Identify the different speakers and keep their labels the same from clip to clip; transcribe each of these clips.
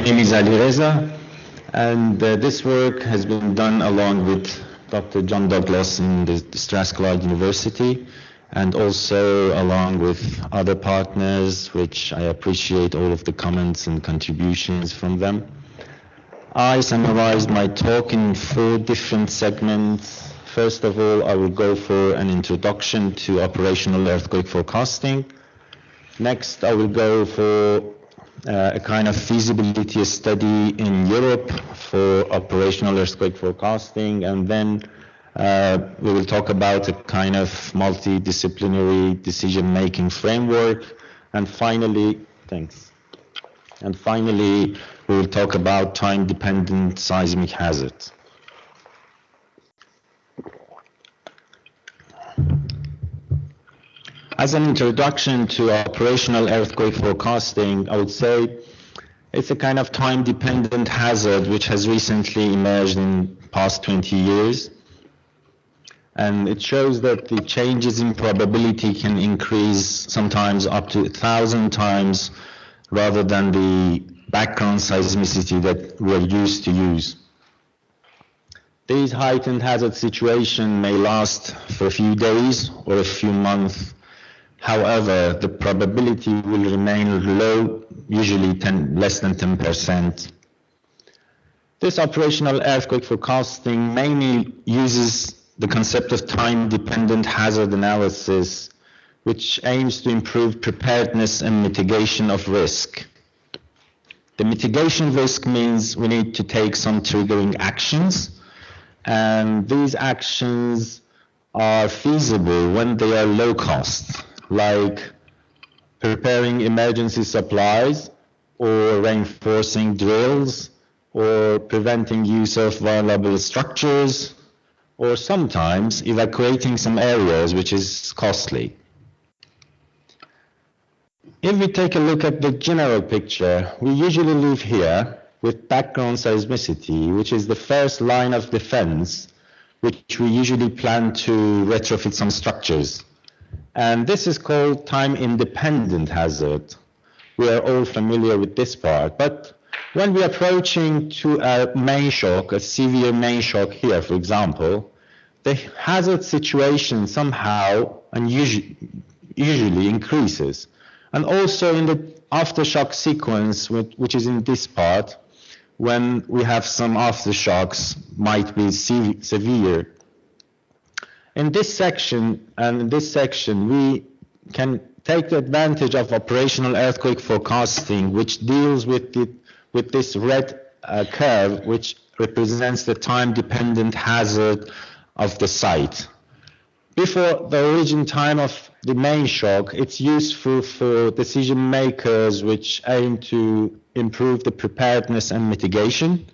Speaker 1: name is Alireza, and this work has been done along with Dr. John Douglas in the Straithclyde University, and also along with other partners, which I appreciate all of the comments and contributions from them. I summarized my talk in 4 different segments. First of all, I will go for an introduction to operational earthquake forecasting. Next, I will go for a kind of feasibility study in Europe for operational earthquake forecasting, and then we will talk about a kind of multidisciplinary decision-making framework, and finally, we will talk about time-dependent seismic hazards. As an introduction to operational earthquake forecasting, I would say it's a kind of time-dependent hazard which has recently emerged in the past 20 years. And it shows that the changes in probability can increase sometimes up to 1,000 times rather than the background seismicity that we're used to use. These heightened hazard situations may last for a few days or a few months. However, the probability will remain low, usually less than 10%. This operational earthquake forecasting mainly uses the concept of time-dependent hazard analysis, which aims to improve preparedness and mitigation of risk. The mitigation risk means we need to take some triggering actions, and these actions are feasible when they are low cost, like preparing emergency supplies or reinforcing drills or preventing use of vulnerable structures, or sometimes evacuating some areas, which is costly. If we take a look at the general picture, we usually live here with background seismicity, which is the first line of defense, which we usually plan to retrofit some structures. And this is called time-independent hazard. We are all familiar with this part, but when we're approaching to a main shock, a severe main shock here, for example, the hazard situation somehow and usually increases. And also in the aftershock sequence, which is in this part, when we have some aftershocks might be severe. In this section, we can take the advantage of operational earthquake forecasting, which deals with this red curve, which represents the time-dependent hazard of the site. Before the origin time of the main shock, it's useful for decision makers which aim to improve the preparedness and mitigation.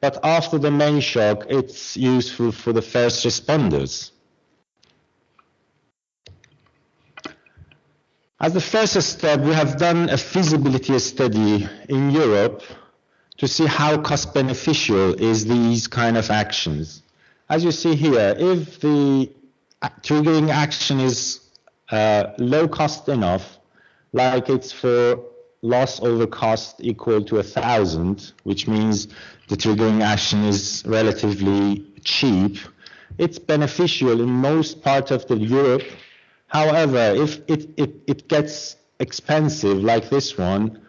Speaker 1: But after the main shock, it's useful for the first responders. As the first step, we have done a feasibility study in Europe to see how cost beneficial is these kind of actions. As you see here, if the triggering action is low cost enough, like it's for loss over cost equal to 1,000, which means the triggering action is relatively cheap, it's beneficial in most parts of the Europe. However, if it gets expensive, like this one,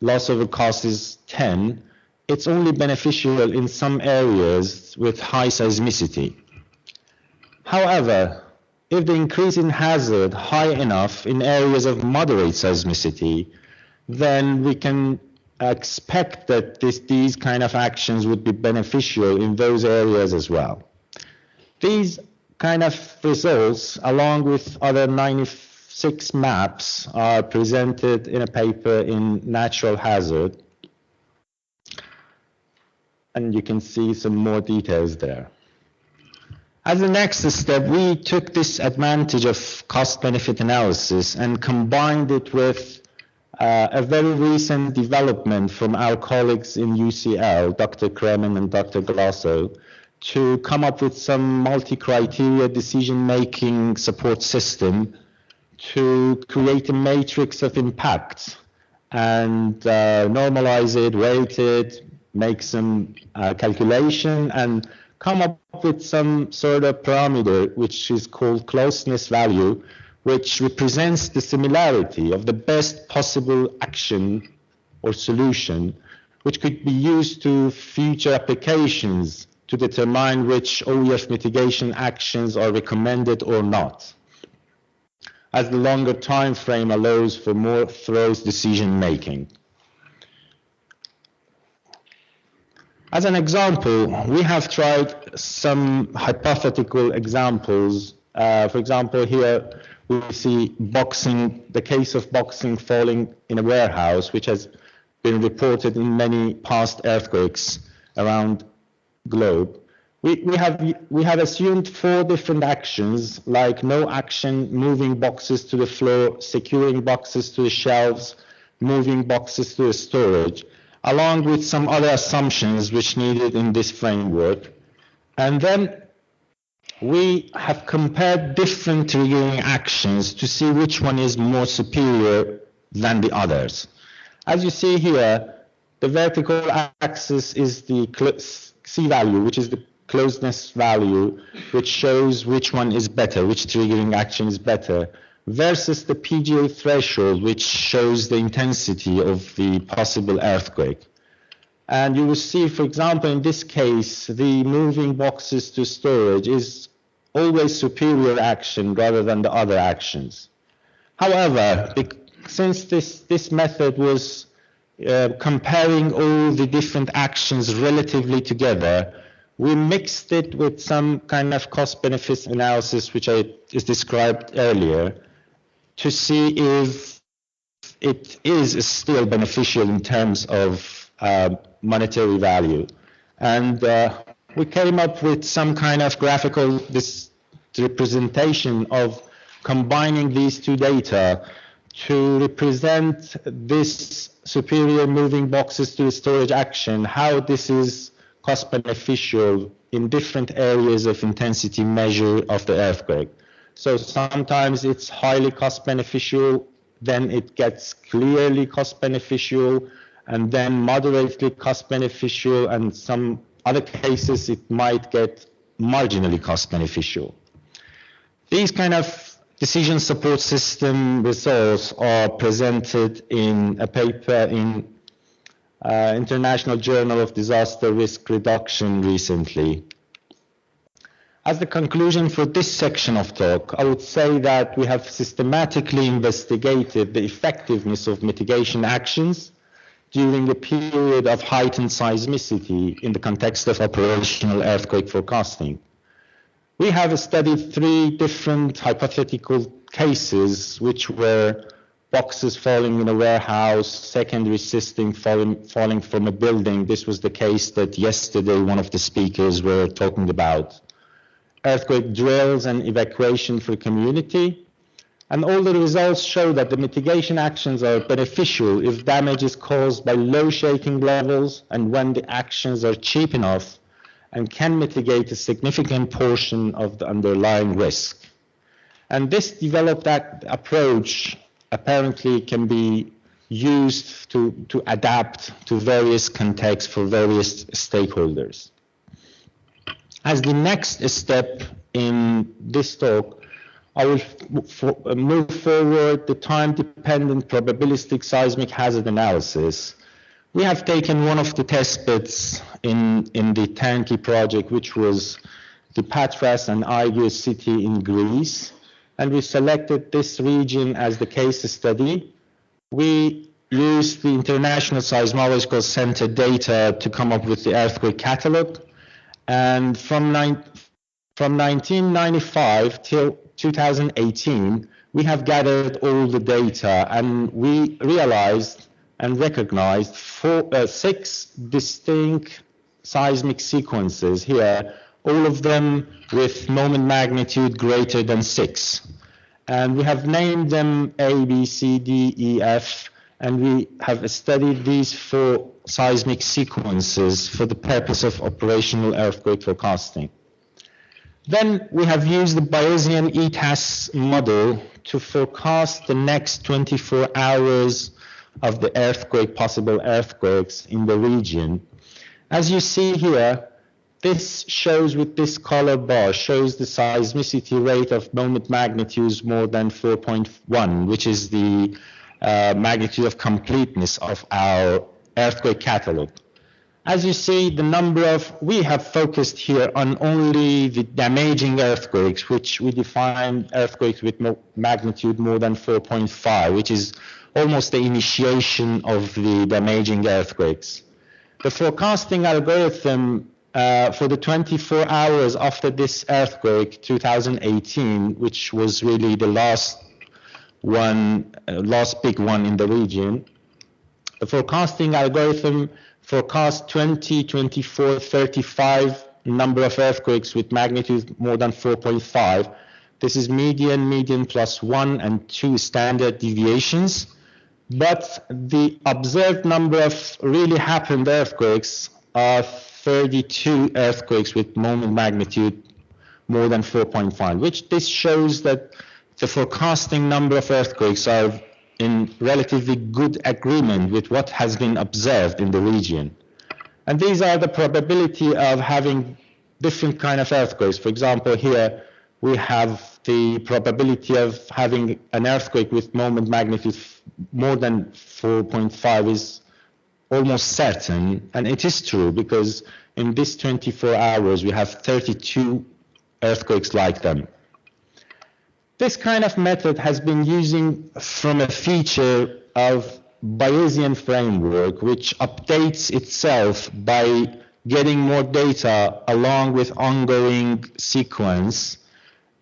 Speaker 1: loss over cost is 10, it's only beneficial in some areas with high seismicity. However, if the increase in hazard high enough in areas of moderate seismicity, then we can expect that these kind of actions would be beneficial in those areas as well. These kind of results, along with other 96 maps, are presented in a paper in Natural Hazard. And you can see some more details there. As the next step, we took this advantage of cost-benefit analysis and combined it with a very recent development from our colleagues in UCL, Dr. Kremen and Dr. Glasso, to come up with some multi-criteria decision-making support system to create a matrix of impact and normalize it, weight it, make some calculation, and come up with some sort of parameter which is called closeness value, which represents the similarity of the best possible action or solution, which could be used to future applications to determine which OEF mitigation actions are recommended or not, as the longer time frame allows for more thorough decision making. As an example, we have tried some hypothetical examples. For example, here we see boxing, the case of boxing falling in a warehouse, which has been reported in many past earthquakes around the globe. We have assumed 4 different actions, like no action, moving boxes to the floor, securing boxes to the shelves, moving boxes to the storage, along with some other assumptions which needed in this framework. And then we have compared different triggering actions to see which one is more superior than the others. As you see here, the vertical axis is the C value, which is the closeness value, which shows which one is better, which triggering action is better, versus the PGA threshold, which shows the intensity of the possible earthquake. And you will see, for example, in this case, the moving boxes to storage is always superior action rather than the other actions. However, since this method was comparing all the different actions relatively together, we mixed it with some kind of cost-benefit analysis, which is described earlier, to see if it is still beneficial in terms of monetary value. And we came up with some kind of graphical representation of combining these 2 data to represent this superior moving boxes to the storage action, how this is cost beneficial in different areas of intensity measure of the earthquake. So sometimes it's highly cost beneficial, then it gets clearly cost beneficial, and then moderately cost beneficial, and some other cases it might get marginally cost beneficial. These kind of decision support system results are presented in a paper in International Journal of Disaster Risk Reduction recently. As the conclusion for this section of talk, I would say that we have systematically investigated the effectiveness of mitigation actions during a period of heightened seismicity in the context of operational earthquake forecasting. We have studied 3 different hypothetical cases, which were boxes falling in a warehouse, secondary system falling from a building. This was the case that yesterday one of the speakers were talking about. Earthquake drills and evacuation for community. And all the results show that the mitigation actions are beneficial if damage is caused by low shaking levels and when the actions are cheap enough and can mitigate a significant portion of the underlying risk. And this developed approach apparently can be used to adapt to various contexts for various stakeholders. As the next step in this talk, I will move forward the time-dependent probabilistic seismic hazard analysis. We have taken one of the test beds in the TURNkey project, which was the Patras and Agios city in Greece, and we selected this region as the case study. We used the International Seismological Center data to come up with the earthquake catalog, and from 1995 till 2018, we have gathered all the data, and we realized and recognized 6 distinct seismic sequences here, all of them with moment magnitude greater than 6. And we have named them A, B, C, D, E, F, and we have studied these 4 seismic sequences for the purpose of operational earthquake forecasting. Then we have used the Bayesian ETAS model to forecast the next 24 hours of the earthquake, possible earthquakes in the region. As you see here, this shows with this color bar, shows the seismicity rate of moment magnitudes more than 4.1, which is the magnitude of completeness of our earthquake catalog. As you see, the number of, we have focused here on only the damaging earthquakes, which we define earthquakes with magnitude more than 4.5, which is almost the initiation of the damaging earthquakes. The forecasting algorithm for the 24 hours after this earthquake, 2018, which was really the last big one in the region, the forecasting algorithm forecast 20, 24, 35 number of earthquakes with magnitude more than 4.5. This is median plus 1 and 2 standard deviations. But the observed number of really happened earthquakes are 32 earthquakes with moment magnitude more than 4.5, which this shows that the forecasting number of earthquakes are in relatively good agreement with what has been observed in the region. And these are the probability of having different kind of earthquakes. For example, here we have the probability of having an earthquake with moment magnitude more than 4.5 is almost certain, and it is true because in this 24 hours we have 32 earthquakes like them. This kind of method has been using from a feature of Bayesian framework, which updates itself by getting more data along with ongoing sequence.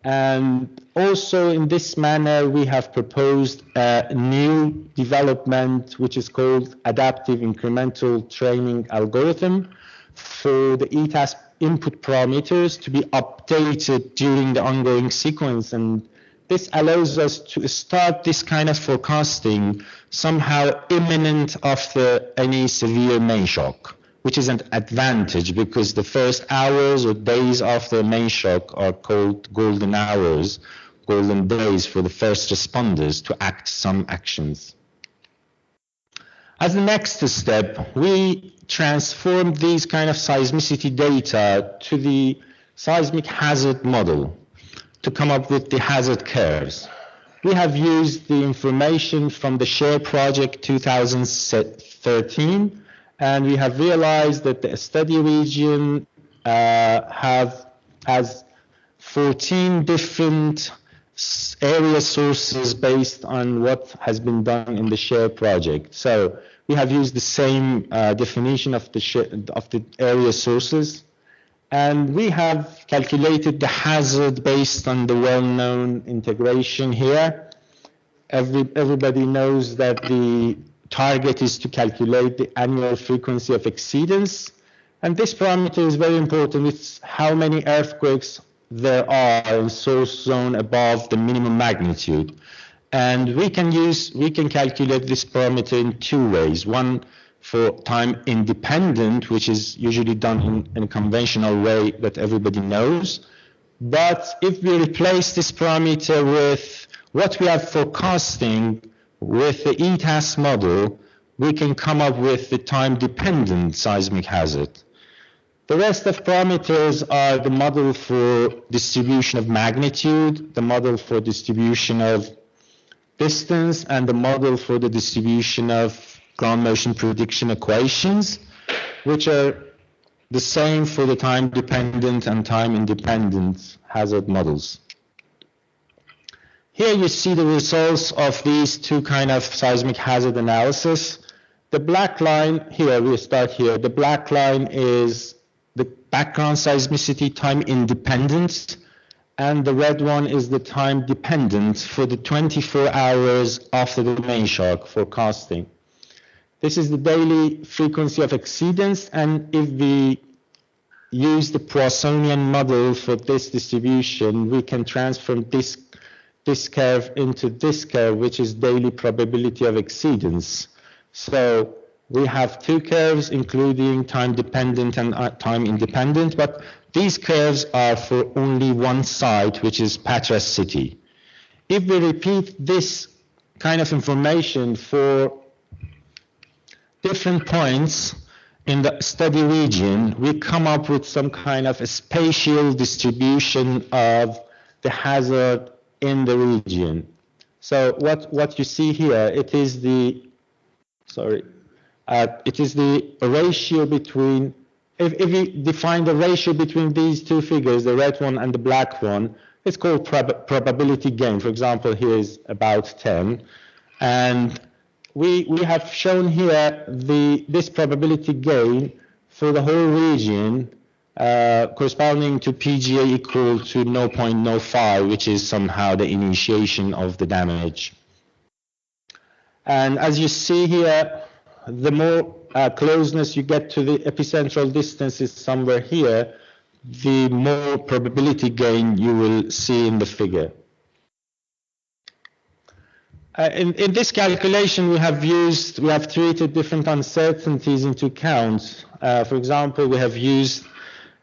Speaker 1: And also in this manner, we have proposed a new development, which is called adaptive incremental training algorithm for the ETAS input parameters to be updated during the ongoing sequence. And this allows us to start this kind of forecasting somehow imminent after any severe main shock, which is an advantage because the first hours or days after main shock are called golden hours, golden days for the first responders to act some actions. As the next step, we transformed these kind of seismicity data to the seismic hazard model to come up with the hazard curves. We have used the information from the SHARE project 2013, and we have realized that the study region has 14 different area sources based on what has been done in the SHARE project. So we have used the same definition of the area sources, and we have calculated the hazard based on the well-known integration here. Everybody knows that the target is to calculate the annual frequency of exceedance, and this parameter is very important. It's how many earthquakes there are in source zone above the minimum magnitude. And we can calculate this parameter in two ways. One for time independent, which is usually done in a conventional way that everybody knows. But if we replace this parameter with what we are forecasting with the ETAS model, we can come up with the time-dependent seismic hazard. The rest of parameters are the model for distribution of magnitude, the model for distribution of distance, and the model for the distribution of ground motion prediction equations, which are the same for the time-dependent and time-independent hazard models. Here you see the results of these two kind of seismic hazard analysis. The black line, here we start here, the black line is the background seismicity time independent, and the red one is the time dependent for the 24 hours after the main shock forecasting. This is the daily frequency of exceedance, and if we use the Poissonian model for this distribution, we can transform this curve into this curve, which is daily probability of exceedance. So we have two curves, including time dependent and time independent, but these curves are for only one site, which is Patras city. If we repeat this kind of information for different points in the study region, we come up with some kind of a spatial distribution of the hazard in the region. So what you see here, it is the ratio between, if we define the ratio between these two figures, the red one and the black one, it's called probability gain. For example, here is about 10. And we have shown here this probability gain for the whole region corresponding to PGA equal to 0.05, which is somehow the initiation of the damage. And as you see here, the more closeness you get to the epicentral distance is somewhere here, the more probability gain you will see in the figure. In this calculation, we have treated different uncertainties into account. For example, we have used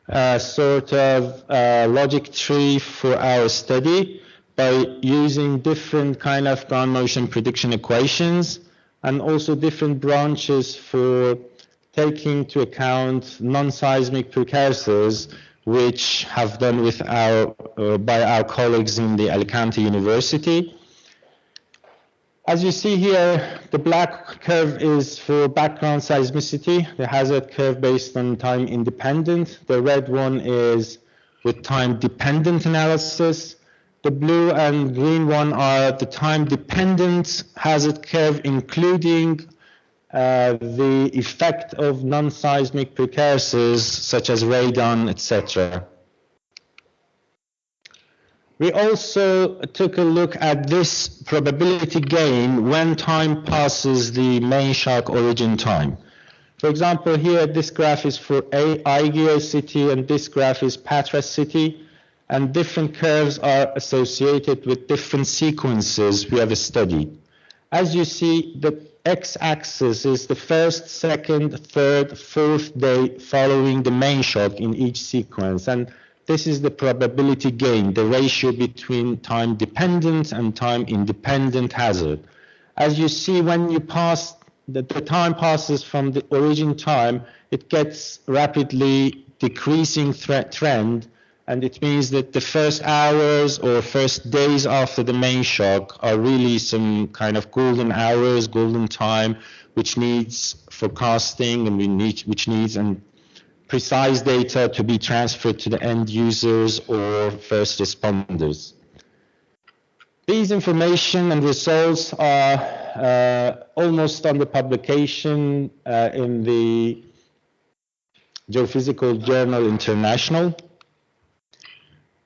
Speaker 1: a sort of logic tree for our study by using different kind of ground motion prediction equations, and also different branches for taking into account non-seismic precursors, which have done with by our colleagues in the Alicante University. As you see here, the black curve is for background seismicity, the hazard curve based on time independent. The red one is with time dependent analysis. The blue and green one are the time dependent hazard curve, including the effect of non-seismic precursors such as radon, etc. We also took a look at this probability gain when time passes the main shock origin time. For example, here this graph is for Aigeo city and this graph is Patras city, and different curves are associated with different sequences we have studied. As you see, the x-axis is the first, second, third, fourth day following the main shock in each sequence, and this is the probability gain, the ratio between time dependent and time independent hazard. As you see, when you pass, the time passes from the origin time, it gets rapidly decreasing trend, and it means that the first hours or first days after the main shock are really some kind of golden hours, golden time, which needs forecasting and which needs precise data to be transferred to the end users or first responders. These information and results are almost on the publication in the Geophysical Journal International.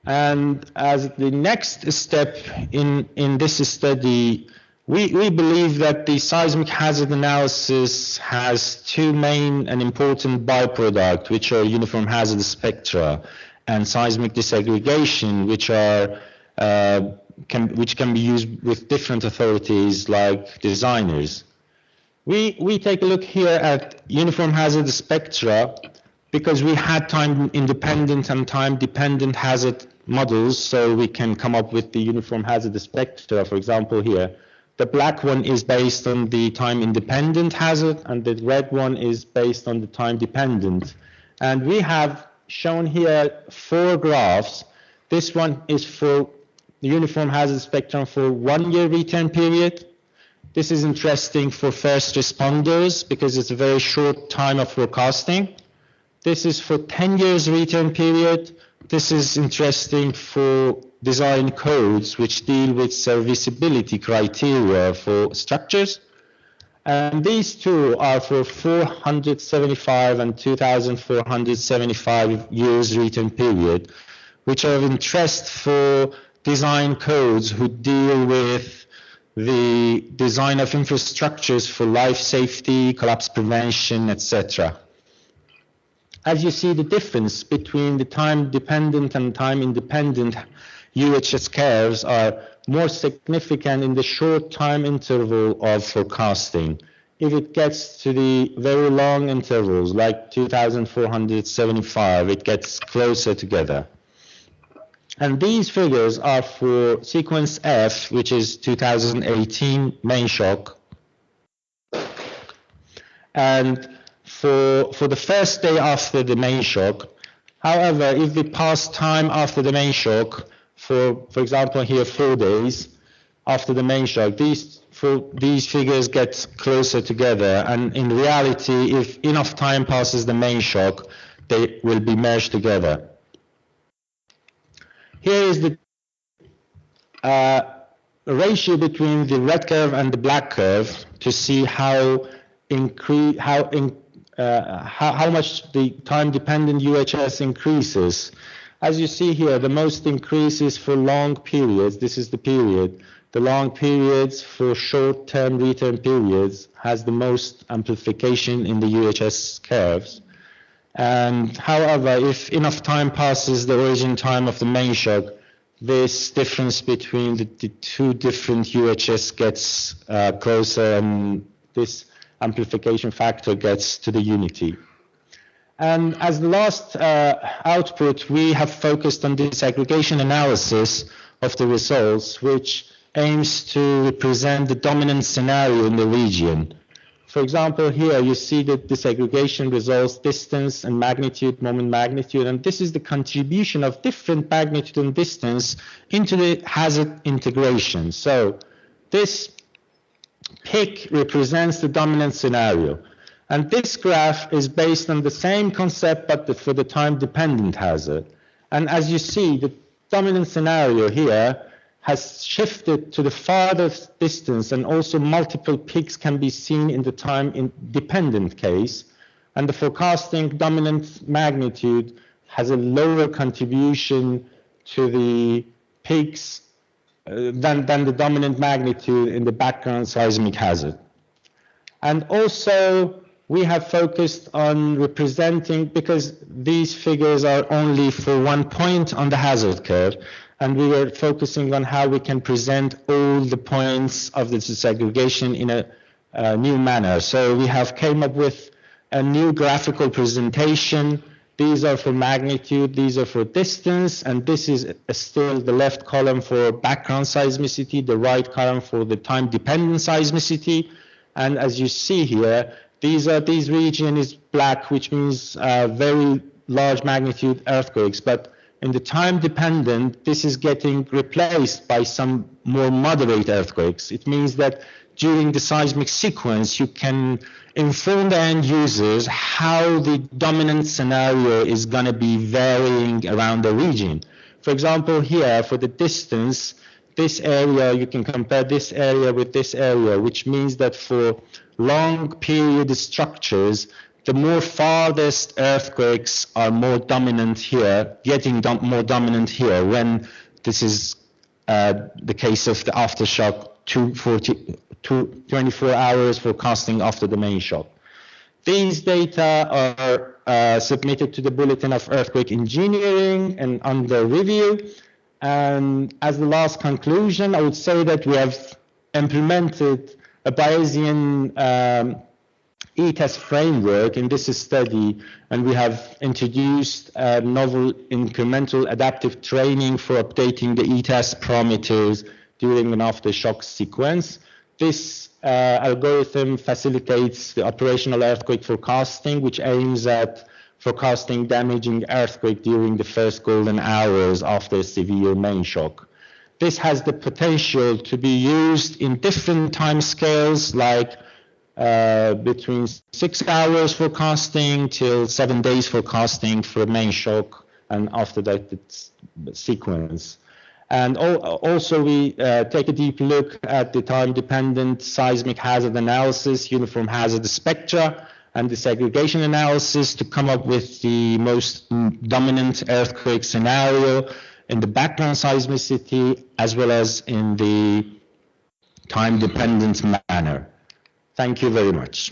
Speaker 1: And as the next step in this study, we believe that the seismic hazard analysis has two main and important byproducts, which are uniform hazard spectra and seismic disaggregation, which can be used with different authorities like designers. We take a look here at uniform hazard spectra because we had time independent and time dependent hazard models, so we can come up with the uniform hazard spectra. For example, here the black one is based on the time independent hazard and the red one is based on the time dependent. And we have shown here 4 graphs. This one is for the uniform hazard spectrum for 1 year return period. This is interesting for first responders because it's a very short time of forecasting. This is for 10 years return period. This is interesting for design codes which deal with serviceability criteria for structures. And these two are for 475 and 2475 years return period, which are of interest for design codes who deal with the design of infrastructures for life safety, collapse prevention, etc. As you see, the difference between the time-dependent and time-independent UHS curves are more significant in the short time interval of forecasting. If it gets to the very long intervals, like 2475, it gets closer together. And these figures are for sequence F, which is 2018 main shock. and for the first day after the main shock. However, if we pass time after the main shock, for example here 4 days after the main shock, these figures get closer together, and in reality, if enough time passes the main shock, they will be merged together. Here is the ratio between the red curve and the black curve to see how much the time-dependent UHS increases. As you see here, the most increases for long periods. This is the period. The long periods for short-term return periods has the most amplification in the UHS curves. And however, if enough time passes the origin time of the main shock, this difference between the two different UHS gets closer, and this amplification factor gets to the unity. And as the last output, we have focused on the segregation analysis of the results, which aims to represent the dominant scenario in the region. For example, here you see that the segregation results distance and magnitude, moment magnitude, and this is the contribution of different magnitude and distance into the hazard integration. So this peak represents the dominant scenario. And this graph is based on the same concept, but for the time-dependent hazard. And as you see, the dominant scenario here has shifted to the farthest distance, and also multiple peaks can be seen in the time-dependent case. And the forecasting dominant magnitude has a lower contribution to the peaks than the dominant magnitude in the background seismic hazard. And also, we have focused on representing, because these figures are only for one point on the hazard curve, and we were focusing on how we can present all the points of the segregation in a new manner. So we have came up with a new graphical presentation. These are for magnitude, these are for distance, and this is still the left column for background seismicity, the right column for the time-dependent seismicity. And as you see here, these region is black, which means very large magnitude earthquakes, but in the time-dependent, this is getting replaced by some more moderate earthquakes. It means that during the seismic sequence, you can inform the end users how the dominant scenario is going to be varying around the region. For example, here for the distance, this area, you can compare this area with this area, which means that for long period structures, the more farthest earthquakes are more dominant here, getting more dominant here, when this is the case of the aftershock 24 hours forecasting after the main shock. These data are submitted to the Bulletin of Earthquake Engineering and under review. And as the last conclusion, I would say that we have implemented a Bayesian E-test framework in this study, and we have introduced a novel incremental adaptive training for updating the E-test parameters during an aftershock sequence. This algorithm facilitates the operational earthquake forecasting, which aims at forecasting damaging earthquake during the first golden hours after a severe main shock. This has the potential to be used in different time scales, like between 6 hours forecasting till 7 days forecasting for a main shock, and after that it's sequence. And also we take a deep look at the time-dependent seismic hazard analysis, uniform hazard spectra, and the segregation analysis to come up with the most dominant earthquake scenario in the background seismicity as well as in the time-dependent manner. Thank you very much.